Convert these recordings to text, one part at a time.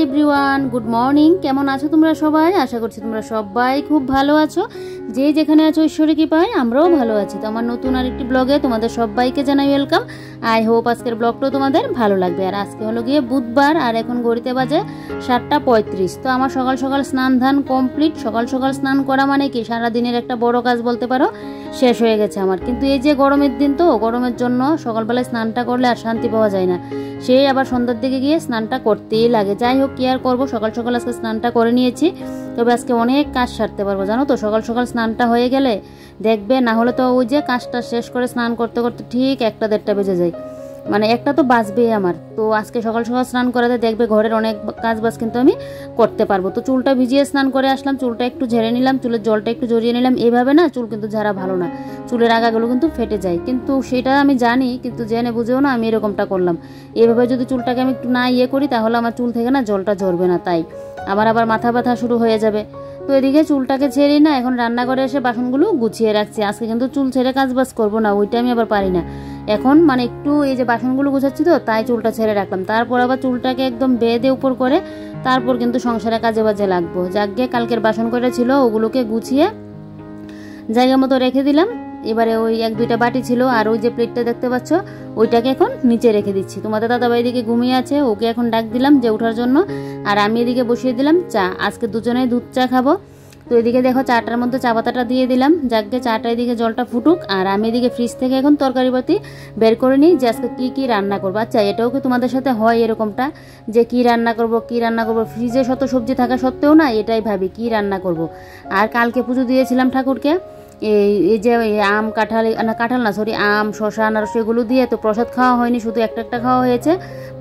Everyone, good morning. কেমন আছো তোমরা সবাই? আশা করছি তোমরা সবাই খুব ভালো আছো। যে যেখানে আছো ঈশ্বরের কৃপায় আমরাও ভালো আছি। তো আমার নতুন আরেকটি ব্লগে তোমাদের সবাইকে জানাই ওয়েলকাম। আই হোপ আজকের ব্লগটাও তোমাদের ভালো লাগবে। আর আজকে হলো গিয়ে বুধবার, আর এখন ঘড়িতে বাজে 7:35। তো আমার সকাল সকাল স্নান ধান কমপ্লিট। সকাল সকাল স্নান করা মানে কি সারাদিনের একটা বড় কাজ বলতে পারো, শেষ হয়ে গেছে আমার। কিন্তু এই যে গরমের দিন, তো গরমের জন্য সকালবেলায় স্নানটা করলে আর শান্তি পাওয়া যায় না। সেই আবার সন্ধ্যার দিকে গিয়ে স্নানটা করতেই লাগে। যাই হোক, কি আর করবো, সকাল সকাল আজকে স্নানটা করে নিয়েছি। তবে আজকে অনেক কাজ সারতে পারবো, জানো তো। সকাল সকাল স্নানটা হয়ে গেলে দেখবে, না হলে তো ওই যে কাজটা শেষ করে স্নান করতে করতে ঠিক 1টা-1:30 বেজে যায়। মানে একটা তো বাঁচবেই আমার। তো আজকে সকাল সকাল স্নান করাতে দেখবে ঘরের অনেক কাজ বাজ কিন্তু আমি করতে পারবো। তো চুলটা ভিজিয়ে স্নান করে আসলাম, চুলটা একটু ঝেড়ে নিলাম, চুলের জলটা একটু জড়িয়ে নিলাম। এভাবে না চুল কিন্তু ঝাড়া ভালো না, চুলের আগাগুলো কিন্তু ফেটে যায়। কিন্তু সেটা আমি জানি, কিন্তু জেনে বুঝেও না আমি এরকমটা করলাম। এভাবে যদি চুলটাকে আমি একটু না করি, তাহলে আমার চুল থেকে না জলটা ঝরবে না, তাই আমার আবার মাথা ব্যথা শুরু হয়ে যাবে। তো এদিকে চুলটাকে ছেড়েই না এখন রান্নাঘরে এসে বাসনগুলো গুছিয়ে রাখছি। আজকে কিন্তু চুল ছেড়ে কাজ বাজ করবো না, ওইটা আমি আবার পারি না। এখন মানে একটু এই যে বাসনগুলো গুছাচ্ছি, তো তাই চুলটা ছেড়ে রাখলাম। তারপর আবার চুলটাকে একদম বেঁধে উপর করে তারপর কিন্তু সংসারে কাজে বাজে লাগবো। যাক গিয়ে কালকের বাসন কটা ছিল ওগুলোকে গুছিয়ে জায়গা মতো রেখে দিলাম। এবারে ওই 1-2টা বাটি ছিল, আর ওই যে প্লেটটা দেখতে পাচ্ছ ওইটাকে এখন নিচে রেখে দিচ্ছি। তোমাদের দাদাভাই এদিকে ঘুমিয়ে আছে, ওকে এখন ডাক দিলাম যে ওঠার জন্য। আর আমি এদিকে বসিয়ে দিলাম চা। আজকে দুজনেই দুধ চা খাবো। তো এদিকে দেখো চাটার মধ্যে চা পাতাটা দিয়ে দিলাম। যাকে চাটা এদিকে জলটা ফুটুক, আর আমি এদিকে ফ্রিজ থেকে এখন তরকারিপাতি বের করে নিই যে আজকে কী রান্না করবো। আচ্ছা, এটাও কি তোমাদের সাথে হয় এরকমটা, যে কি রান্না করব ফ্রিজে শত সবজি থাকা সত্ত্বেও না এটাই ভাবি কি রান্না করব। আর কালকে পুজো দিয়েছিলাম ঠাকুরকে, এই যে আম কাঁঠাল না সরি আম শশা আনারস এগুলো দিয়ে তো প্রসাদ খাওয়া হয়নি, শুধু একটা খাওয়া হয়েছে,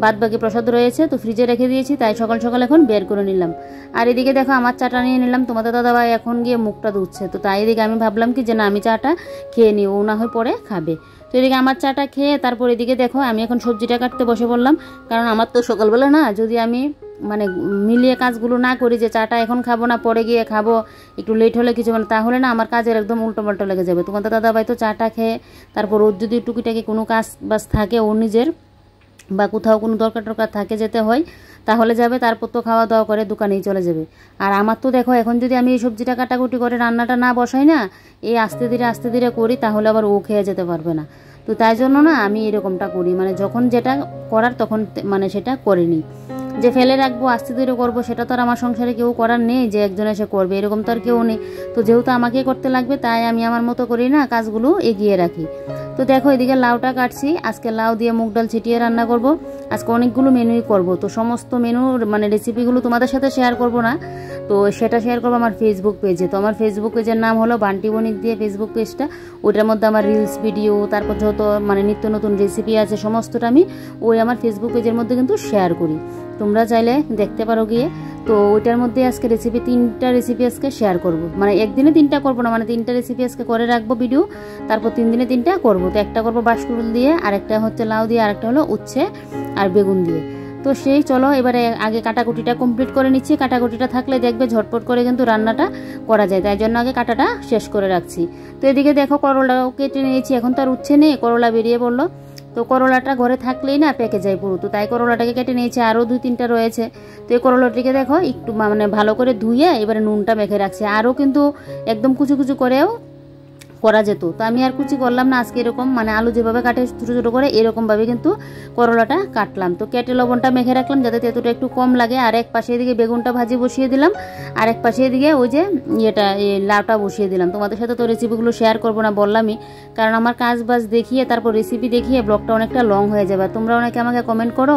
বাদ বাকি প্রসাদ রয়েছে। তো ফ্রিজে রেখে দিয়েছি, তাই সকাল সকাল এখন বের করে নিলাম। আর এদিকে দেখো আমার চাটা নিয়ে নিলাম। তোমাদের দাদাভাই এখন গিয়ে মুখটা ধুচ্ছে, তো তাই এদিকে আমি ভাবলাম কি যে না আমি চাটা খেয়ে নিই, ও না হয় পরে খাবে। তো এদিকে আমার চাটা খেয়ে তারপর এদিকে দেখো আমি এখন সবজিটা কাটতে বসে পড়লাম। কারণ আমার তো সকালবেলা না যদি আমি মানে মিলিয়ে কাজগুলো না করি, যে চাটা এখন খাবো না পরে গিয়ে খাবো, একটু লেট হলে কিছু মানে, তাহলে না আমার কাজের একদম উল্টো পাল্টো লেগে যাবে। তোমাদের দাদাভাই তো চাটা খেয়ে তারপর ওর যদি টুকিটাকি কোনো কাজ বাজ থাকে ওর নিজের, বা কোথাও কোনো দরকার থাকে যেতে হয়, তাহলে যাবে। তারপর তো খাওয়া দাওয়া করে দোকানেই চলে যাবে। আর আমার তো দেখো এখন যদি আমি এই সবজিটা কাটাকুটি করে রান্নাটা না বসাই না, এই আস্তে ধীরে করি, তাহলে আবার ও খেয়ে যেতে পারবে না। তো তাই জন্য না আমি এরকমটা করি, মানে যখন যেটা করার তখন মানে সেটা করে নিই। যে ফেলে রাখবো আস্তে ধীরে করবো, সেটা তো আর আমার সংসারে কেউ করার নেই যে একজন এসে করবে, এরকম তো আর কেউ নেই। তো যেহেতু আমাকেই করতে লাগবে, তাই আমি আমার মতো করি না কাজগুলো এগিয়ে রাখি। তো দেখো এদিকে লাউটা কাটছি। আজকে লাউ দিয়ে মুগ ডাল ছিটিয়ে রান্না করব। আজকে অনেকগুলো মেনুই করব। তো সমস্ত মেনুর মানে রেসিপিগুলো তোমাদের সাথে শেয়ার করব না, তো সেটা শেয়ার করবো আমার ফেসবুক পেজে। তো আমার ফেসবুক পেজের নাম হলো বান্টি বণিক দিয়ে ফেসবুক পেজটা। ওইটার মধ্যে আমার রিলস ভিডিও, তারপর যত মানে নিত্য নতুন রেসিপি আছে সমস্তটা আমি ওই আমার ফেসবুক পেজের মধ্যে কিন্তু শেয়ার করি, তোমরা চাইলে দেখতে পারো গিয়ে। তো ওইটার মধ্যে আজকে 3টা রেসিপি আজকে শেয়ার করব। মানে একদিনে 3টা করবো না, মানে 3টা রেসিপি আজকে করে রাখবো ভিডিও, তারপর 3 দিনে 3টা করবো। তো একটা করবো বাঁশকুড়ুল দিয়ে, আরেকটা হচ্ছে লাউ দিয়ে, আরেকটা হলো উচ্ছে আর বেগুন দিয়ে। তো সেই চলো এবারে আগে কাটাকুটিটা কমপ্লিট করে নিচ্ছি। কাটাকুটিটা থাকলে দেখবে ঝটপট করে কিন্তু রান্নাটা করা যায়, তাই জন্য আগে কাটাটা শেষ করে রাখছি। তো এদিকে দেখো করলাও কেটে নিয়েছি। এখন তো আর উচ্ছে নেই, করলা বেরিয়ে পড়লো। তো করলাটা ঘরে থাকলেই না পেকে যায় পুরো, তো তাই করলাটাকে কেটে নিয়েছি। আরও 2-3টা রয়েছে। তো এই করলাটিকে দেখো একটু মানে ভালো করে ধুয়ে এবারে নুনটা মেখে রাখছি। আরও কিন্তু একদম কুচু কুচু করেও করা যেত, তো আমি আর কুচি করলাম না। আজকে এরকম মানে আলু যেভাবে কাটে ছোটো ছোটো করে এরকমভাবে কিন্তু করলাটা কাটলাম। তো কেটে লবণটা মেখে রাখলাম যাতে তেঁতুটা একটু কম লাগে। আর এক পাশে এদিকে বেগুনটা ভাজি বসিয়ে দিলাম, আর এক পাশে এদিকে ওই যে লাউটা বসিয়ে দিলাম। তোমাদের সাথে তো রেসিপিগুলো শেয়ার করবো না বললামই, কারণ আমার কাজ বাজ দেখিয়ে তারপর রেসিপি দেখিয়ে ব্লগটা অনেকটা লং হয়ে যাবে। তোমরা অনেকে আমাকে কমেন্ট করো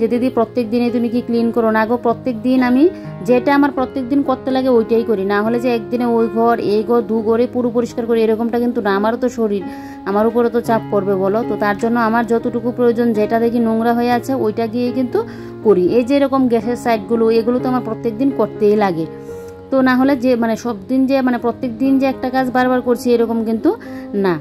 যে দিদি প্রত্যেক দিনে তুমি কি ক্লিন করো না গো। প্রত্যেক দিন আমি যেটা আমার প্রত্যেক দিন করতে লাগে ওইটাই করি, না হলে যে একদিনে ওই ঘর এই ঘর 2 ঘরে পুরো পরিষ্কার করি এরকমটা কিন্তু না। আমারও তো শরীর, আমার উপরে তো চাপ পড়বে বলো। তো তার জন্য আমার যতটুকু প্রয়োজন, যেটা দেখি নোংরা হয়ে আছে ওইটা গিয়ে কিন্তু করি। এই যে এরকম গ্যাসের সাইডগুলো এগুলো তো আমার প্রত্যেক দিন করতেই লাগে। তো না হলে যে মানে সব দিন যে মানে প্রত্যেক দিন যে একটা কাজ বারবার করছি এরকম কিন্তু না।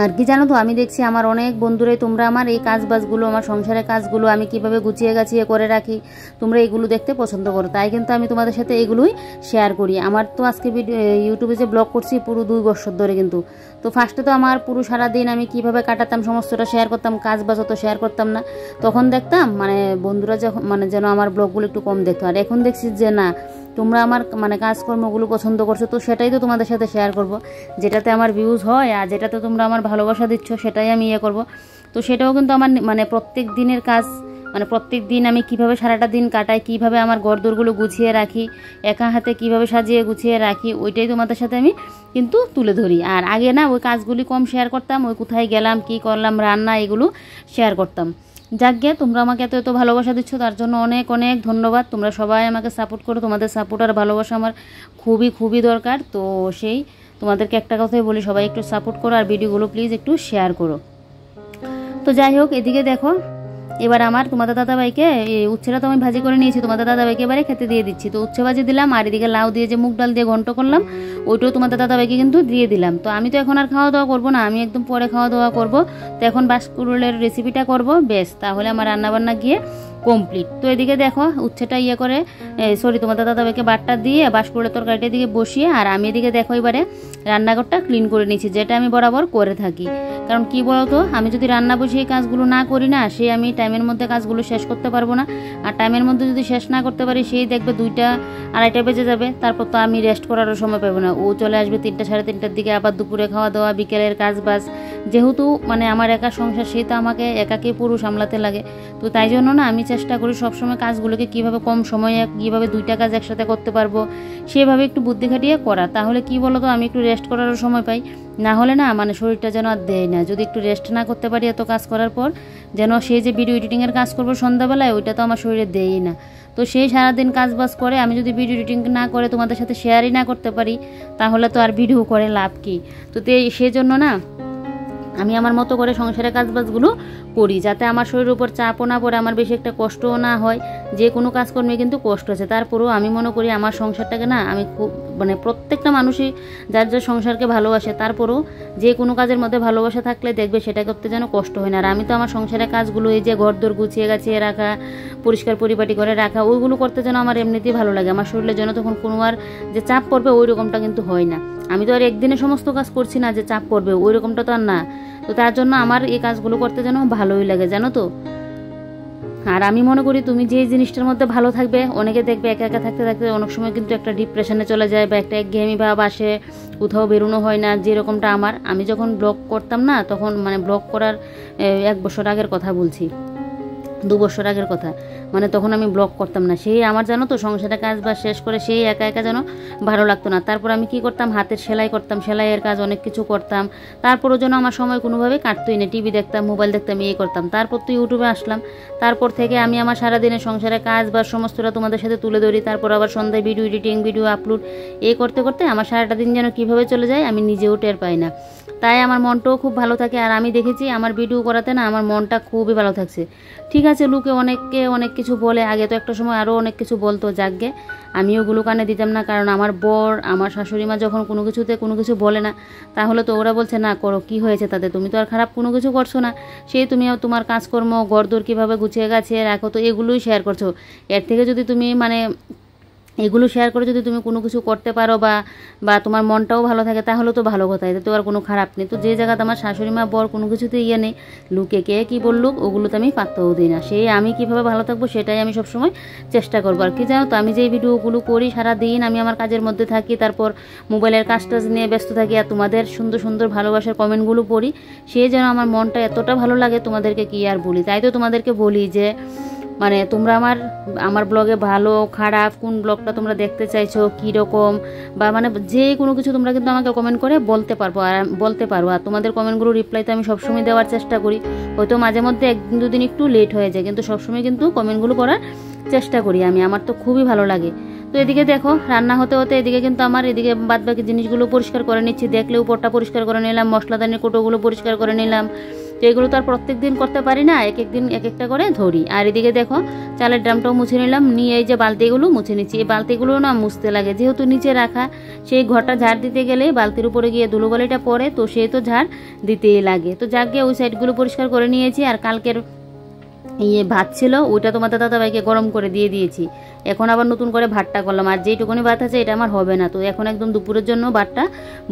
আর কি জানো তো, আমি দেখছি আমার অনেক বন্ধুরাই তোমরা আমার এই কাজবাজগুলো, আমার সংসারের কাজগুলো আমি কিভাবে গুছিয়ে গাছিয়ে করে রাখি, তোমরা এগুলো দেখতে পছন্দ করো, তাই কিন্তু আমি তোমাদের সাথে এগুলোই শেয়ার করি। আমার তো আজকে ইউটিউবে যে ব্লগ করছি পুরো 2 বছর ধরে কিন্তু, তো ফার্স্টে তো আমার পুরো সারাদিন আমি কিভাবে কাটাতাম সমস্তটা শেয়ার করতাম, কাজবাজ অত শেয়ার করতাম না। তখন দেখতাম মানে বন্ধুরা যখন মানে যেন আমার ব্লগগুলো একটু কম দেখতো, আর এখন দেখছি যে না, তোমরা আমার মানে কাজকর্মগুলো পছন্দ করছো, তো সেটাই তো তোমাদের সাথে শেয়ার করব, যেটাতে আমার ভিউজ হয় আর যেটাতে তোমরা আমার ভালোবাসা দিচ্ছ সেটাই আমি করব। তো সেটাও কিন্তু আমার মানে প্রত্যেক দিনের কাজ, মানে প্রত্যেক দিন আমি কিভাবে সারাটা দিন কাটাই, কিভাবে আমার ঘরদোরগুলো গুছিয়ে রাখি, একা হাতে কিভাবে সাজিয়ে গুছিয়ে রাখি, ওইটাই তোমাদের সাথে আমি কিন্তু তুলে ধরি। আর আগে না ওই কাজগুলি কম শেয়ার করতাম, ওই কোথায় গেলাম কি করলাম রান্না এগুলো শেয়ার করতাম। যাক গে, তোমরা আমাকে এত এত ভালোবাসা দিচ্ছ, তার জন্য অনেক অনেক ধন্যবাদ। তোমরা সবাই আমাকে সাপোর্ট করো, তোমাদের সাপোর্ট আর ভালোবাসা আমার খুবই খুবই দরকার। তো সেই তোমাদেরকে একটা কথাই বলি, সবাই একটু সাপোর্ট করো আর ভিডিওগুলো প্লিজ একটু শেয়ার করো। তো যাই হোক, এদিকে দেখো এবার আমার তোমাদের দাদাভাইকে উচ্ছেটা তো আমি ভাজি করে নিয়েছি, তোমাদের দাদাভাইকে এবারে খেতে দিয়ে দিচ্ছি। তো উচ্ছে ভাজি দিলাম, আর এদিকে লাউ দিয়ে যে মুগ ডাল দিয়ে ঘন্ট করলাম ওইটাও তোমাদের দাদাভাইকে কিন্তু দিয়ে দিলাম। তো আমি তো এখন আর খাওয়া দাওয়া করবো না, আমি একদম পরে খাওয়া দাওয়া করবো। তো এখন বাসকুড়ুলের রেসিপিটা করব, বেশ তাহলে আমার রান্নাবান্না গিয়ে কমপ্লিট। তো এদিকে দেখো উচ্ছেটা করে তোমাদের দাদাভাইকে বাটটা দিয়ে বাসকুড়ুলের তরকারিটা দিকে বসিয়ে, আর আমি এদিকে দেখো এবারে রান্নাঘরটা ক্লিন করে নিয়েছি, যেটা আমি বরাবর করে থাকি। কারণ কি বলতো, আমি যদি রান্না বসিয়ে কাজগুলো না করি না, সে আমি টাইমের মধ্যে কাজগুলো শেষ করতে পারবো না। আর টাইমের মধ্যে যদি শেষ না করতে পারি, সেই দেখবে 2টা 2:30 বেজে যাবে, তারপর তো আমি রেস্ট করারও সময় পাবো না। ও চলে আসবে 3টা 3:30টার দিকে, আবার দুপুরে খাওয়া দাওয়া, বিকেলের কাজ বাজ, যেহেতু মানে আমার একা সংসার, সেই তো আমাকে একাকে পুরো সামলাতে লাগে। তো তাই জন্য না আমি চেষ্টা করি সবসময় কাজগুলোকে কীভাবে কম সময়ে কীভাবে 2টা কাজ একসাথে করতে পারবো সেভাবে একটু বুদ্ধি খাটিয়ে করা। তাহলে কি বলো তো, আমি একটু রেস্ট করারও সময় পাই, না হলে না মানে শরীরটা যেন আর দেয় না। যদি একটু রেস্ট না করতে পারি এত কাজ করার পর, যেন সেই যে ভিডিও এডিটিংয়ের কাজ করবো সন্ধ্যাবেলায়, ওইটা তো আমার শরীরে দেয়ই না। তো সেই সারাদিন কাজ বাজ করে আমি যদি ভিডিও এডিটিং না করে তোমাদের সাথে শেয়ারই না করতে পারি, তাহলে তো আর ভিডিও করে লাভ কি। তো সেই জন্য না আমি আমার মতো করে সংসারের কাজবাজগুলো করি, যাতে আমার শরীরের উপর চাপও না পড়ে, আমার বেশি একটা কষ্টও না হয়। যে কোনো কাজকর্মে কিন্তু কষ্ট আছে, তারপরেও আমি মনে করি আমার সংসারটাকে না আমি খুব মানে প্রত্যেকটা মানুষই যার যার সংসারকে ভালোবাসে, তারপরেও যে কোনো কাজের মধ্যে ভালোবাসা থাকলে দেখবে সেটা করতে যেন কষ্ট হয় না। আর আমি তো আমার সংসারের কাজগুলো এই যে ঘরদোর গুছিয়ে গাছিয়ে রাখা, পরিষ্কার পরিপাটি করে রাখা, ওইগুলো করতে যেন আমার এমনিতেই ভালো লাগে। আমার শরীরের জন্য তখন কোনো আর যে চাপ পড়বে ওই রকমটা কিন্তু হয় না। আমি তো আর একদিনে সমস্ত কাজ করছি না যে চাপ পড়বে, ওই রকমটা তো আর না। তো তার জন্য আমার এই কাজগুলো করতে যেন ভালোই লাগে, জানো তো। আর আমি মনে করি তুমি যে জিনিসটার মধ্যে ভালো থাকবে, অনেকে দেখবে একা একা থাকতে থাকতে অনেক সময় কিন্তু একটা ডিপ্রেশনে চলে যায়, বা একটা একঘেয়েমি ভাব আসে, কোথাও বেরোনো হয় না, যেরকমটা আমার। আমি যখন ব্লগ করতাম না, তখন মানে ব্লগ করার 1 বছর আগের কথা বলছি, 2 বছর আগের কথা, মানে তখন আমি ব্লগ করতাম না। সেই আমার জানো তো সংসারের কাজ বা শেষ করে সেই একা একা যেন ভালো লাগতো না। তারপর আমি কি করতাম, হাতের সেলাই করতাম, সেলাইয়ের কাজ অনেক কিছু করতাম, তারপরও যেন আমার সময় কোনোভাবে কাটতোই না। টিভি দেখতাম, মোবাইল দেখতাম, করতাম। তারপর তো ইউটিউবে আসলাম, তারপর থেকে আমি আমার সারাদিনের সংসারের কাজ বা সমস্তটা তোমাদের সাথে তুলে ধরি। তারপর আবার সন্ধ্যায় ভিডিও এডিটিং, ভিডিও আপলোড করতে করতে আমার সারাটা দিন যেন কীভাবে চলে যায় আমি নিজেও টের পাই না। তাই আমার মনটাও খুব ভালো থাকে। আর আমি দেখেছি আমার ভিডিও করাতে না আমার মনটা খুবই ভালো থাকছে। ঠিক আছে, লোকে অনেককে অনেক কিছু বলে, আগে তো একটা সময় আরও অনেক কিছু বলতো, যাকগে আমিও ওগুলো কানে দিতাম না। কারণ আমার বর, আমার শাশুড়ি মা যখন কোনো কিছুতে কোনো কিছু বলে না, তাহলে তো ওরা বলছে না করো, কি হয়েছে তাতে, তুমি তো আর খারাপ কোনো কিছু করছো না, সেই তুমি তোমার কাজকর্ম ঘরদোর কীভাবে গুছিয়ে গাছিয়ে রাখো, তো এগুলোই শেয়ার করছো। এর থেকে যদি তুমি মানে এগুলো শেয়ার করে যদি তুমি কোনো কিছু করতে পারো বা তোমার মনটাও ভালো থাকে, তাহলে তো ভালো কথা, এতে তো আর কোনো খারাপ নেই। তো যে জায়গাতে আমার শাশুড়ি মা বর কোনো কিছুতে নেই, লুকে কে কী বললুক ওগুলোতে আমি পাত্তাও দিই না। সেই আমি কীভাবে ভালো থাকবো সেটাই আমি সবসময় চেষ্টা করবো। আর কি জানো তো, আমি যে ভিডিওগুলো করি সারাদিন আমি আমার কাজের মধ্যে থাকি, তারপর মোবাইলের কাজ টাজ নিয়ে ব্যস্ত থাকি, আর তোমাদের সুন্দর সুন্দর ভালোবাসার কমেন্টগুলো পড়ি, সেই যেন আমার মনটা এতটা ভালো লাগে, তোমাদেরকে কি আর বলি। তাই তো তোমাদেরকে বলি যে মানে তোমরা আমার ব্লগে ভালো খারাপ কোন ব্লগটা তোমরা দেখতে চাইছো, কীরকম, বা মানে যে কোনো কিছু তোমরা কিন্তু আমাকে কমেন্ট করে বলতে পারো। আর তোমাদের কমেন্টগুলো রিপ্লাই তো আমি সবসময় দেওয়ার চেষ্টা করি। হয়তো মাঝে মধ্যে 1-2 দিন একটু লেট হয়ে যায়, কিন্তু সবসময় কিন্তু কমেন্টগুলো করার চেষ্টা করি আমি। আমার তো খুবই ভালো লাগে। তো এদিকে দেখো রান্না হতে হতে এদিকে কিন্তু আমার এদিকে বাদবাকি জিনিসগুলো পরিষ্কার করে নিচ্ছি। দেখলে উপরটা পরিষ্কার করে নিলাম, মশলাদানির কোটোগুলো পরিষ্কার করে নিলাম, তো এগুলো তো আর প্রত্যেক দিন করতে পারি না, এক এক দিন এক একটা করে ধরি। আর এদিকে দেখো চালের ড্রামটাও মুছে নিলাম, নিয়ে এই যে বালতিগুলো মুছে নিচ্ছি। এই বালতিগুলো না মুছতে লাগে, যেহেতু নিচে রাখা, সেই ঘরটা ঝাড় দিতে গেলে বালতির উপরে গিয়ে ধুলোবালিটা পড়ে, তো সেই তো ঝাড় দিতেই লাগে। তো যাক গিয়ে ওই সাইডগুলো পরিষ্কার করে নিয়েছি। আর কালকের ভাত ছিল, ওইটা তোমাদের দাদাভাইকে গরম করে দিয়ে দিয়েছি। এখন আবার নতুন করে ভাতটা করলাম। আর যেইটুকুনি ভাত আছে এটা আমার হবে না, তো এখন একদম দুপুরের জন্য ভাতটা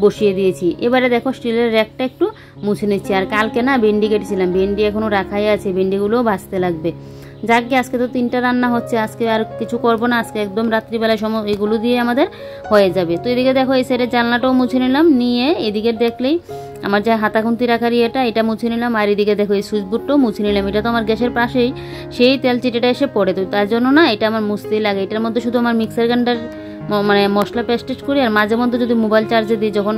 বসিয়ে দিয়েছি। এবারে দেখো স্টিলের র্যাকটা একটু মুছে নিচ্ছি। আর কালকে না ভেন্ডি কেটেছিলাম, ভেন্ডি এখনও রাখাই আছে, ভেন্ডিগুলোও ভাজতে লাগবে। যাক গিয়ে আজকে তো 3টা রান্না হচ্ছে, আজকে আর কিছু করবো না, আজকে একদম রাত্রিবেলায় সময় এগুলো দিয়ে আমাদের হয়ে যাবে। তো এদিকে দেখো এই সাইডের জানলাটাও মুছে নিলাম, নিয়ে এদিকে দেখলেই আমার যে হাতা খুন্তি রাখার এটা মুছে নিলাম। আর এদিকে দেখো এই সুইচ বোর্ডটাও মুছে নিলাম। এটা তো আমার গ্যাসের পাশেই, সেই তেল চিটেটা এসে পড়ে, তো তার জন্য না এটা আমার মুছতেই লাগে। এটার মধ্যে শুধু আমার মিক্সার গ্রাইন্ডার মানে মশলা পেস্ট করি, আর মাঝে মধ্যে যদি মোবাইল চার্জে দিই, যখন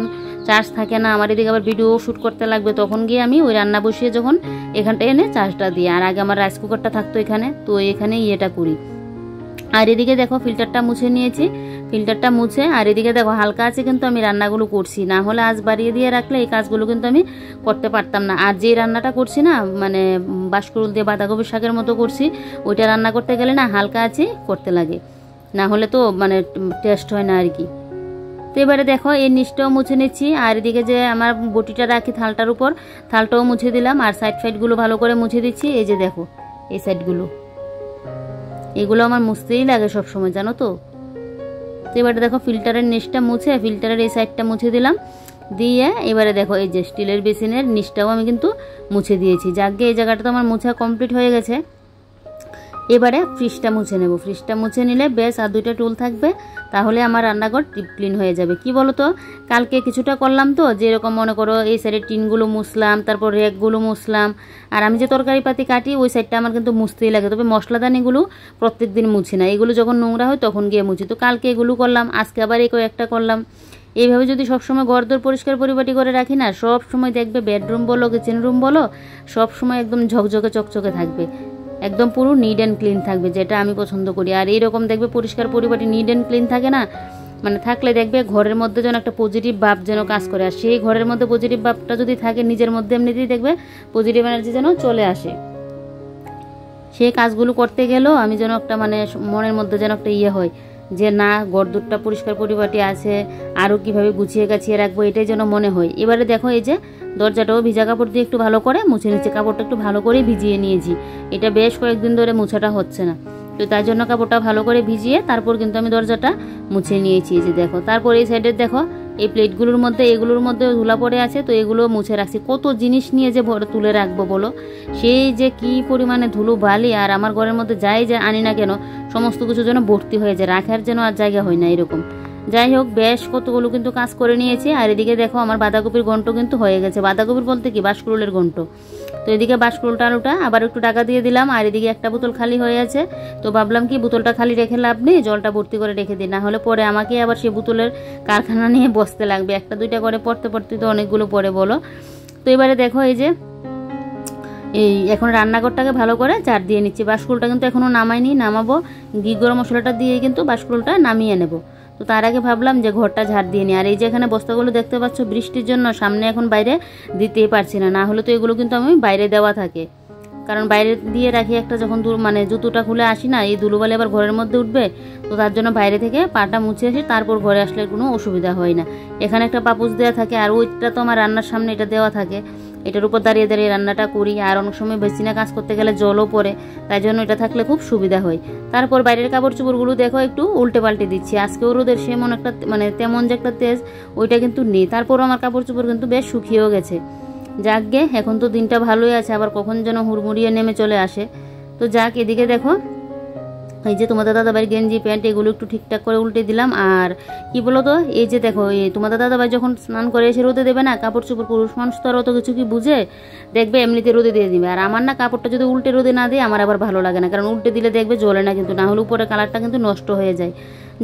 চার্জ থাকে না, আমার এদিকে আবার ভিডিও শ্যুট করতে লাগবে, তখন গিয়ে আমি ওই রান্না বসিয়ে যখন এখানটা এনে চার্জটা দিই। আর আগে আমার রাইস কুকারটা থাকতো এখানে, তো এখানে করি। আর এদিকে দেখো ফিল্টারটা মুছে নিয়েছি, ফিল্টারটা মুছে। আর এদিকে দেখো হালকা আছে কিন্তু আমি রান্নাগুলো করছি, না হলে আজ বাড়িয়ে দিয়ে রাখলে এই কাজগুলো কিন্তু আমি করতে পারতাম না। আর যে রান্নাটা করছি না, মানে বাঁশকুড়ুল দিয়ে বাঁধাকপির শাকের মতো করছি, ওইটা রান্না করতে গেলে না হালকা আছে করতে লাগে, না হলে তো মানে টেস্ট হয় না আর কি। তো এবারে দেখো এই নিচটাও মুছে নিচ্ছি। আর এদিকে যে আমার বটিটা রাখি থালটার উপর, থালটাও মুছে দিলাম। আর সাইডগুলো ভালো করে মুছে দিচ্ছি। এই যে দেখো এই সাইডগুলো, এগুলো আমার মুছতেই লাগে সবসময়, জানো তো। তো এবারে দেখো ফিল্টারের নিচটা মুছে, ফিল্টারের এই সাইডটা মুছে দিলাম, দিয়ে এবারে দেখো এই যে স্টিলের বেসিনের নিচটাও আমি কিন্তু মুছে দিয়েছি। যাকে এই জায়গাটা তো আমার মুছা কমপ্লিট হয়ে গেছে। এবারে ফ্রিজটা মুছে নেব, ফ্রিজটা মুছে নিলে বেশ আর 2টা টুল থাকবে, তাহলে আমার রান্নাঘর ডিপ ক্লিন হয়ে যাবে। কি বলো তো, কালকে কিছুটা করলাম তো, যেরকম মনে করো এই সাইডের টিনগুলো মুছলাম, তারপর র্যাকগুলো মুছলাম। আর আমি যে তরকারি পাতি কাটি ওই সাইডটা আমার কিন্তু মুছতেই লাগে, তবে মশলাদানিগুলো প্রত্যেক দিন মুছি না, এগুলো যখন নোংরা হয় তখন গিয়ে মুছি। তো কালকে এগুলো করলাম, আজকে আবার এই কয়েকটা করলাম। এইভাবে যদি সবসময় ঘরদোর পরিষ্কার পরিপাটি করে রাখি না, সব সময় দেখবে বেডরুম বলো কিচেন রুম বলো, সব সময় একদম ঝকঝকে চকচকে থাকবে, একদম পুরো নিড অ্যান্ড ক্লিন থাকবে, যেটা আমি পছন্দ করি। আর এইরকম দেখবে পরিষ্কার পরিপাটি নিড অ্যান্ড ক্লিন থাকে না, মানে থাকলে দেখবে ঘরের মধ্যে যেন একটা পজিটিভ ভাব যেন কাজ করে। আর সেই ঘরের মধ্যে পজিটিভ ভাবটা যদি থাকে নিজের মধ্যে, এমনিতেই দেখবে পজিটিভ এনার্জি যেন চলে আসে। সেই কাজগুলো করতে গেলেও আমি যেন একটা মানে মনের মধ্যে যেন একটা হয় যে না, ঘরদোরটা পরিষ্কার পরিপাটি আছে, আরও কীভাবে গুছিয়ে গাছিয়ে রাখবো, এটাই যেন মনে হয়। এবারে দেখো এই যে দরজাটাও ভিজা কাপড় দিয়ে একটু ভালো করে মুছে নিচ্ছি, কাপড়টা একটু ভালো করে ভিজিয়ে নিয়েছি, এটা বেশ কয়েকদিন ধরে মুছাটা হচ্ছে না, তো তার জন্য কাপড়টা ভালো করে ভিজিয়ে তারপর কিন্তু আমি দরজাটা মুছে নিয়েছি। এই যে দেখো, তারপর এই সাইডের দেখো এই প্লেটগুলোর মধ্যে, এগুলোর মধ্যে ধুলা পড়ে আছে, তো এগুলো মুছে রাখছি। কত জিনিস নিয়ে যে তুলে রাখবো বলো, সেই যে কি পরিমাণে ধুলো বালি, আর আমার ঘরের মধ্যে যাই যে আনি না কেন সমস্ত কিছু যেন ভর্তি হয়ে যায়, রাখার যেন আর জায়গা হয় না এরকম। যাই হোক, বেশ কতগুলো কিন্তু কাজ করে নিয়েছি। আর এদিকে দেখো আমার বাঁধাকপির ঘন্ট কিন্তু হয়ে গেছে, বাঁধাকপির বলতে কি বাঁশকুড়ুলের ঘন্ট। তো এদিকে বাঁশকুড়ুলটা আলুটা আবার একটু টাকা দিয়ে দিলাম। আর এদিকে একটা বোতল খালি হয়ে আছে, তো ভাবলাম কি বোতলটা খালি রেখে লাভ নেই, জলটা ভর্তি করে রেখে দিই, না হলে পরে আমাকে আবার সেই বোতলের কারখানা নিয়ে বসতে লাগবে, একটা দুইটা করে পড়তে পড়তে তো অনেকগুলো পড়ে বলো। তো এবারে দেখো এই যে এই এখন রান্নাঘরটাকে ভালো করে ঝাড় দিয়ে নিচ্ছি। বাঁশকুড়ুলটা কিন্তু এখনও নামাইনি, নামাবো, ঘি গরম মশলাটা দিয়ে কিন্তু বাঁশকুড়ুলটা নামিয়ে নেব। তো তার আগে ভাবলাম যে ঘরটা ঝাড় দিয়ে নিই। আর এই যে এখানে বস্তাগুলো দেখতে পাচ্ছ, বৃষ্টির জন্য সামনে এখন বাইরে দিতেই পারছি না, না হলে তো এগুলো কিন্তু আমি বাইরে দেওয়া থাকে, কারণ বাইরে দিয়ে রাখি একটা, যখন মানে জুতোটা খুলে আসি না, এই ধুলোবালি আবার ঘরের মধ্যে উঠবে, তো তার জন্য বাইরে থেকে পাটা মুছে আসি, তারপর ঘরে আসলে কোনো অসুবিধা হয় না। এখানে একটা পাপুস দেওয়া থাকে, আর ওইটা তো আমার রান্নার সামনে এটা দেওয়া থাকে, এটার উপর দাঁড়িয়ে দাঁড়িয়ে রান্নাটা করি। আর অনেক সময় বেসিনে কাজ করতে গেলে জলও পড়ে, তাই জন্য এটা থাকলে খুব সুবিধা হয়। তারপর বাইরের কাপড় চোপড়গুলো দেখো একটু উল্টে পাল্টে দিচ্ছি, আজকেও রোদের সেমন একটা মানে তেমন যে একটা তেজ ওইটা কিন্তু নেই, তারপরও আমার কাপড় চোপড় কিন্তু বেশ শুকিয়েও গেছে। যাক গে, এখন তো দিনটা ভালোই আছে, আবার কখন যেন হুড়মুড়িয়ে নেমে চলে আসে। তো যাক, এদিকে দেখো এই যে তোমাদের দাদাভাইয়ের গেঞ্জি প্যান্ট এগুলো একটু ঠিকঠাক করে উল্টে দিলাম। আর কি বলো তো, এই যে দেখো এই তোমাদের দাদাভাই যখন স্নান করে এসে রোদে দেবে না কাপড় চোপড়, পুরুষ মানুষ তো আর অত কিছু কি বুঝে, দেখবে এমনিতে রোদে দিয়ে দিবে। আর আমার না কাপড়টা যদি উল্টে রোদে না দিয়ে আমার আবার ভালো লাগে না, কারণ উল্টে দিলে দেখবে জ্বলে না, কিন্তু না হলে উপরে কালারটা কিন্তু নষ্ট হয়ে যায়।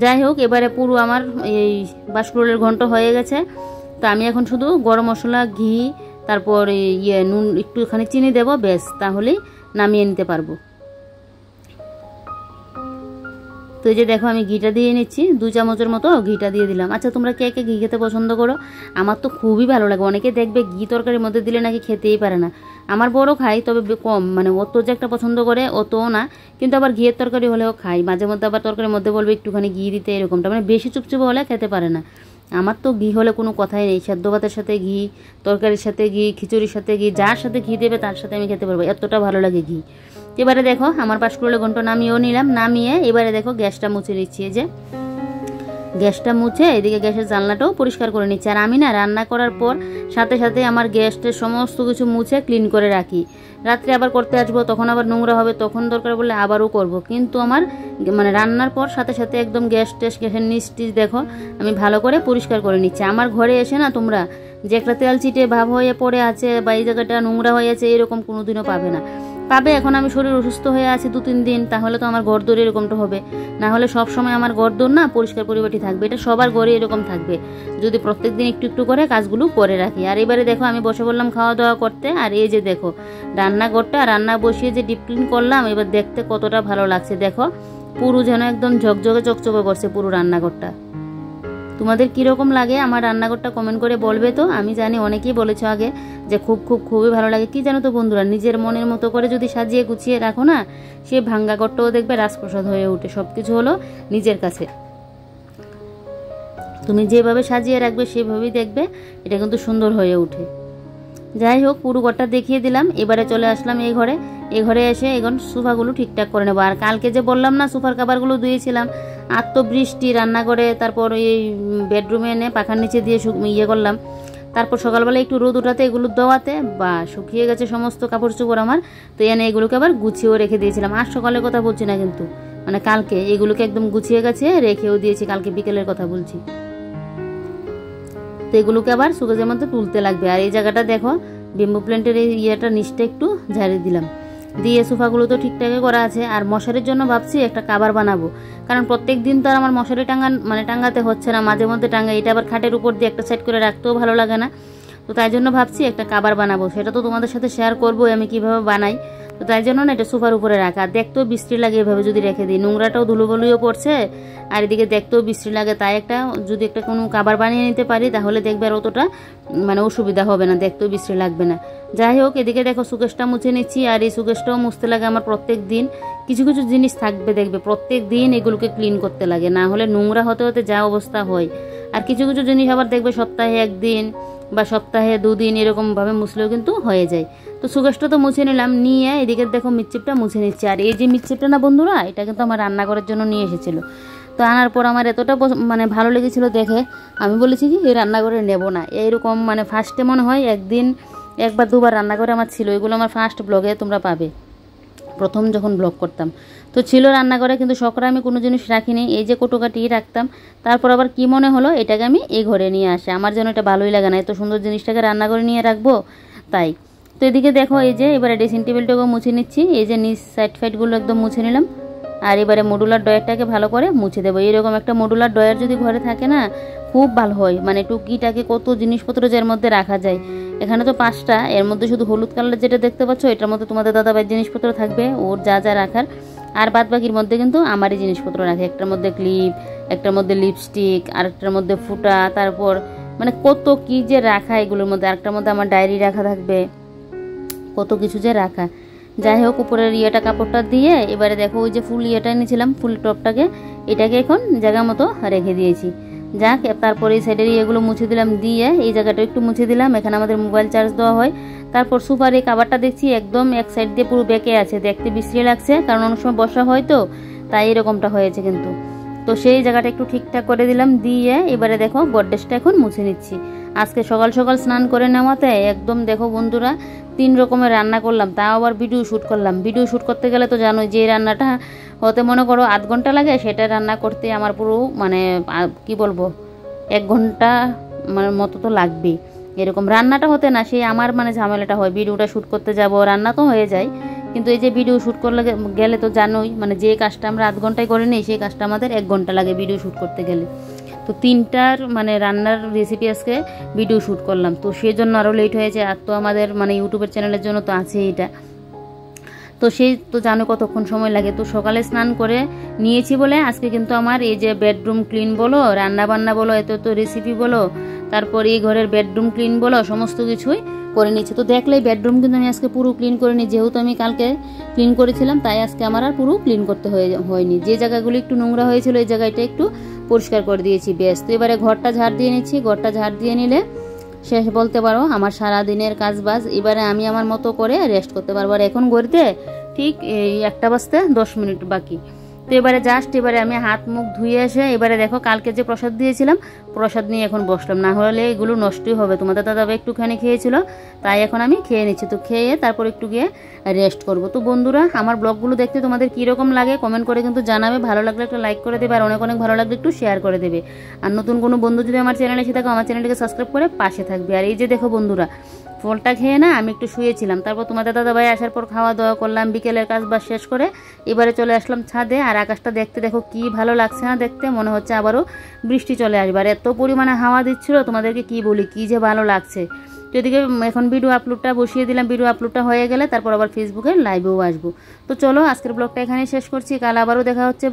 যাই হোক, এবারে পুরো আমার এই বাঁশকুড়ুলের ঘন্ট হয়ে গেছে। তো আমি এখন শুধু গরম মশলা, ঘি, তারপর নুন, একটুখানি চিনি দেবো, ব্যাস, তাহলেই নামিয়ে নিতে পারবো। তো এই যে দেখো আমি ঘিটা দিয়ে নিচ্ছি, 2 চামচের মতো ঘিটা দিয়ে দিলাম। আচ্ছা তোমরা কে কে ঘি খেতে পছন্দ করো? আমার তো খুবই ভালো লাগে। অনেকে দেখবে ঘি তরকারির মধ্যে দিলে নাকি খেতেই পারে না। আমার বড় খাই, তবে কম, মানে অত যে একটা পছন্দ করে অতও না, কিন্তু আবার ঘিয়ের তরকারি হলেও খাই। মাঝে মধ্যে আবার তরকারির মধ্যে বলবে একটুখানি ঘি দিতে, এরকমটা মানে বেশি চুপচুপে হলে খেতে পারে না। আমার তো ঘি হলে কোনো কথাই নেই, সেদ্ধ ভাতের সাথে ঘি, তরকারির সাথে ঘি, খিচুড়ির সাথে ঘি, যার সাথে ঘি দেবে তার সাথে আমি খেতে পারবো, এতটা ভালো লাগে ঘি। এবারে দেখো আমার 5 কিলো ঘন্ট নামিয়েও নিলাম। নামিয়ে এবারে দেখো গ্যাসটা মুছে নিচ্ছি। এই যে গ্যাসটা মুছে এদিকে গ্যাসের জানলাটাও পরিষ্কার করে নিচ্ছি। আর আমি না রান্না করার পর সাথে সাথে আমার গ্যাসটা সমস্ত কিছু মুছে ক্লিন করে রাখি। রাত্রে আবার করতে আসবো, তখন আবার নোংরা হবে, তখন দরকার বললে আবারও করব। কিন্তু আমার মানে রান্নার পর সাথে সাথে একদম গ্যাসের নিচ টিচ দেখো আমি ভালো করে পরিষ্কার করে নিচ্ছি। আমার ঘরে এসে না তোমরা যে একটা তেল চিটে ভাব হয়ে পড়ে আছে বা এই জায়গাটা নোংরা হয়ে আছে এরকম কোনোদিনও পাবে না। পাবে এখন আমি শরীর অসুস্থ হয়ে আছি 2-3 দিন, তাহলে তো আমার ঘর দৌড়ে এরকমটা হবে। না হলে সব সময় আমার ঘর দৌড় না পরিষ্কার পরিপাটি থাকবে, এটা সবার ঘরে এরকম থাকবে যদি প্রত্যেক দিন একটু একটু করে কাজগুলো করে রাখি। আর এবারে দেখো আমি বসে বললাম খাওয়া দাওয়া করতে। আর এই যে দেখো রান্নাঘরটা রান্না বসিয়ে যে ডিপ ক্লিন করলাম, এবার দেখতে কতটা ভালো লাগছে। দেখো পুরো যেন একদম ঝকঝকে চকচকে করছে পুরো রান্নাঘরটা। তোমাদের কীরকম লাগে আমার রান্নাঘরটা কমেন্ট করে বলবে তো। আমি জানি অনেকেই বলেছো আগে যে খুবই ভালো লাগে। কি জানো তো বন্ধুরা, নিজের মনের মতো করে যদি সাজিয়ে গুছিয়ে রাখো না, সে ভাঙ্গা ঘরটাও দেখবে রাজপ্রসাদ হয়ে ওঠে। সব কিছু হলো নিজের কাছে, তুমি যেভাবে সাজিয়ে রাখবে সেভাবেই দেখবে এটা কিন্তু সুন্দর হয়ে ওঠে। যাই হোক পুরো ঘরটা দেখিয়ে দিলাম। এবারে চলে আসলাম এই ঘরে। এই ঘরে এসে এখন সোফাগুলো ঠিকঠাক করে নেবো। আর কালকে যে বললাম না সোফার কাভারগুলো ধুয়েছিলাম, আর তো বৃষ্টি রান্নাঘরে, তারপর এই বেডরুমে এনে পাখার নিচে দিয়ে ইয়ে করলাম। তারপর সকালবেলা একটু রোদ উঠাতে এগুলো দেওয়াতে বা শুকিয়ে গেছে সমস্ত কাপড় চোপড় আমার। তো এনে এগুলোকে আবার গুছিয়েও রেখে দিয়েছিলাম। আর সকালের কথা বলছি না কিন্তু, মানে কালকে এগুলোকে একদম গুছিয়ে গেছে রেখেও দিয়েছি, কালকে বিকেলের কথা বলছি। তো এগুলোকে আবার সুকেজের মধ্যে তুলতে লাগবে। আর এই জায়গাটা দেখো বেম্বু প্ল্যান্টের এই ইয়েটা নিচটা একটু ঝাড়িয়ে দিলাম, দিয়ে সোফাগুলো তো ঠিকঠাকই করা আছে। আর মশারির জন্য ভাবছি একটা কাভার বানাবো, কারণ প্রত্যেক দিন তো আর আমার মশারি টাঙাতে হচ্ছে না, মাঝে মধ্যে টাঙাই। এটা আবার খাটের উপর দিয়ে একটা সাইড করে রাখতেও ভালো লাগে না। তো তাই জন্য ভাবছি একটা কাভার বানাবো, সেটা তো তোমাদের সাথে শেয়ার করবো আমি কিভাবে বানাই। তো তাই জন্য না এটা সোফার উপরে রাখা। আর দেখতেও বৃষ্টি লাগে এভাবে যদি রেখে দিই, নোংরাটাও ধুলোবলুও পড়ছে আর এদিকে দেখতেও বৃষ্টি লাগে। তাই যদি একটা কোনো কাভার বানিয়ে নিতে পারি তাহলে দেখবে আর অতটা মানে অসুবিধা হবে না, দেখতেও বৃষ্টি লাগবে না। যাই হোক এদিকে দেখো সুকেশটা মুছে নিচ্ছি। আর এই সুকেশটাও মুছতে লাগে আমার প্রত্যেক দিন। কিছু কিছু জিনিস থাকবে দেখবে প্রত্যেক দিন এগুলোকে ক্লিন করতে লাগে, না হলে নোংরা হতে হতে যা অবস্থা হয়। আর কিছু কিছু জিনিস আবার দেখবে সপ্তাহে 1 দিন বা সপ্তাহে 2 দিন এরকমভাবে মুছলেও কিন্তু হয়ে যায়। তো সুকেশটা তো মুছে নিলাম, নিয়ে এদিকে দেখো মিটচিপটা মুছে নিচ্ছি। আর এই যে মিটচিপটা না বন্ধুরা, এটা কিন্তু আমার রান্নাঘরের জন্য নিয়ে এসেছিলো। তো আনার পর আমার এতটা মানে ভালো লেগেছিলো দেখে, আমি বলেছি কি এই রান্নাঘরে নেব না। এইরকম মানে ফার্স্টে মনে হয় 1 বার 2 বার রান্নাঘরে আমার ছিল। এগুলো আমার ফার্স্ট ব্লগে তোমরা পাবে, প্রথম যখন ব্লগ করতাম তো ছিল রান্নাঘরে, কিন্তু শখরা আমি কোনো জিনিস রাখিনি, এই যে কোটোকাটি রাখতাম। তারপর আবার কি মনে হলো এটাকে আমি এই ঘরে নিয়ে আসি, আমার জন্য এটা ভালোই লাগে না, এত সুন্দর জিনিসটাকে রান্নাঘরে নিয়ে রাখবো তাই। তো এদিকে দেখো এই যে এবারে ড্রেসিং টেবিলটাকেও মুছে নিচ্ছি। এই যে নিচ সাইডগুলো একদম মুছে নিলাম। আর এবারে মডুলার ড্রয়ারটাকে ভালো করে মুছে দেবো। এরকম একটা মডুলার ড্রয়ার যদি ঘরে থাকে না খুব ভালো হয়, মানে টুকিটাকে কত জিনিসপত্র যার মধ্যে রাখা যায়। এখানে তো 5টা, এর মধ্যে শুধু হলুদ কালার যেটা দেখতে পাচ্ছ এটার মধ্যে তোমাদের দাদাভাইয়ের জিনিসপত্র থাকবে, ওর যা যা রাখার। আর বাদ বাকির মধ্যে কিন্তু আমারই জিনিসপত্র রাখে। একটার মধ্যে ক্লিপ, একটার মধ্যে লিপস্টিক, আরেকটার মধ্যে ফুটা, তারপর মানে কত কি যে রাখা এগুলোর মধ্যে। আরেকটার মধ্যে আমার ডায়েরি রাখা থাকবে, কত কিছু যে রাখা। যাই হোক উপরের ইয়েটা কাপড়টা দিয়ে এবারে দেখো ওই যে ফুল ইয়েটা নিয়েছিলাম ফুল টপটাকে, এটাকে এখন জায়গা মতো রেখে দিয়েছি। যাক তারপরে এই সাইডের ইয়েগুলো মুছে দিলাম, দিয়ে এই জায়গাটা একটু মুছে দিলাম, এখানে আমাদের মোবাইল চার্জ দেওয়া হয়। তারপর সুপার এই কাভারটা দেখছি একদম এক সাইড দিয়ে পুরো বেঁকে আছে, দেখতে বিশ্রী লাগছে, কারণ অনেক সময় বসা হয় তো তাই এরকমটা হয়েছে কিন্তু। তো সেই জায়গাটা একটু ঠিকঠাক করে দিলাম, দিয়ে এবারে দেখো গডরেজটা এখন মুছে নিচ্ছি। আজকে সকাল সকাল স্নান করে নেওয়াতে একদম দেখো বন্ধুরা 3 রকমের রান্না করলাম, তাও আবার ভিডিও শ্যুট করলাম। ভিডিও শ্যুট করতে গেলে তো জানোই যে রান্নাটা হতে মনে করো আধ ঘন্টা লাগে, সেটা রান্না করতে আমার পুরো মানে কি বলবো 1 ঘন্টা মানে মতো তো লাগবেই। এরকম রান্নাটা হতে না সেই আমার মানে ঝামেলাটা হয়, ভিডিওটা শ্যুট করতে যাব, রান্না তো হয়ে যায় কিন্তু এই যে ভিডিও শ্যুট করলে গেলে তো জানোই মানে যে কাজটা আমরা আধ ঘন্টায় করে নিই সেই কাজটা আমাদের 1 ঘন্টা লাগে ভিডিও শ্যুট করতে গেলে। তো 3টার মানে রান্নার রেসিপি আজকে ভিডিও শ্যুট করলাম, তো সেই জন্য আরও লেট হয়েছে। আর তো আমাদের মানে ইউটিউবের চ্যানেলের জন্য তো আছে এটা। তো সেই তো জানো কতক্ষণ সময় লাগে। তো সকালে স্নান করে নিয়েছি বলে আজকে কিন্তু আমার এই যে বেডরুম ক্লিন বলো, রান্না বান্না বলো, এত তো রেসিপি বলো, তারপর এই ঘরের বেডরুম ক্লিন বলো, সমস্ত কিছুই করে নিচ্ছি। তো দেখলেই বেডরুম কিন্তু আমি আজকে পুরো ক্লিন করে নিই, যেহেতু আমি কালকে ক্লিন করেছিলাম তাই আজকে আমার আর পুরো ক্লিন করতে হয়নি। যে জায়গাগুলো একটু নোংরা হয়েছিল এই জায়গাটা একটু পরিষ্কার করে দিয়েছি ব্যাস। তো এবারে ঘরটা ঝাড় দিয়ে নিচ্ছি। ঘরটা ঝাড় দিয়ে নিলে শেষ বলতে পারো আমার সারা দিনের কাজ বাজ। এবারে আমি আমার মতো করে রেস্ট করতে পারবো। আর এখন ঘড়িতে ঠিক এই 1টা বাজতে 10 মিনিট বাকি। তো এবারে এবারে আমি হাত মুখ ধুয়ে এসে এবারে দেখো কালকে যে প্রসাদ দিয়েছিলাম প্রসাদ নিয়ে এখন বসলাম, না হলে এগুলো নষ্টই হবে। তোমাদের দাদা একটুখানি খেয়েছিল তাই এখন আমি খেয়ে নিচ্ছি। তো খেয়ে তারপর একটু গিয়ে রেস্ট করব। তো বন্ধুরা আমার ব্লগগুলো দেখতে তোমাদের কীরকম লাগে কমেন্ট করে কিন্তু জানাবে। ভালো লাগলে একটা লাইক করে দেবে, আর অনেক অনেক ভালো লাগলে একটু শেয়ার করে দেবে। আর নতুন কোনো বন্ধু যদি আমার চ্যানেলে এসে থাকো আমার চ্যানেলটিকে সাবস্ক্রাইব করে পাশে থাকবে। আর এই যে দেখো বন্ধুরা ফলটা খেয়ে না আমি একটু শুয়েছিলাম, তারপর তোমাদের দাদাভাই আসার পর খাওয়া দাওয়া করলাম, বিকেলের কাজ বাজ শেষ করে এবারে চলে আসলাম ছাদে। আর আকাশটা দেখতে দেখো কি ভালো লাগছে না দেখতে, মনে হচ্ছে আবারও বৃষ্টি চলে আসবে। আর এত পরিমাণে হাওয়া দিচ্ছিল তোমাদেরকে কি বলি, কি যে ভালো লাগছে। তো এদিকে এখন ভিডিও আপলোডটা বসিয়ে দিলাম, ভিডিও আপলোডটা হয়ে গেলে তারপর আবার ফেসবুকে লাইভেও আসবো। তো চলো আজকের ব্লগটা এখানে শেষ করছি, কাল আবারও দেখা হচ্ছে।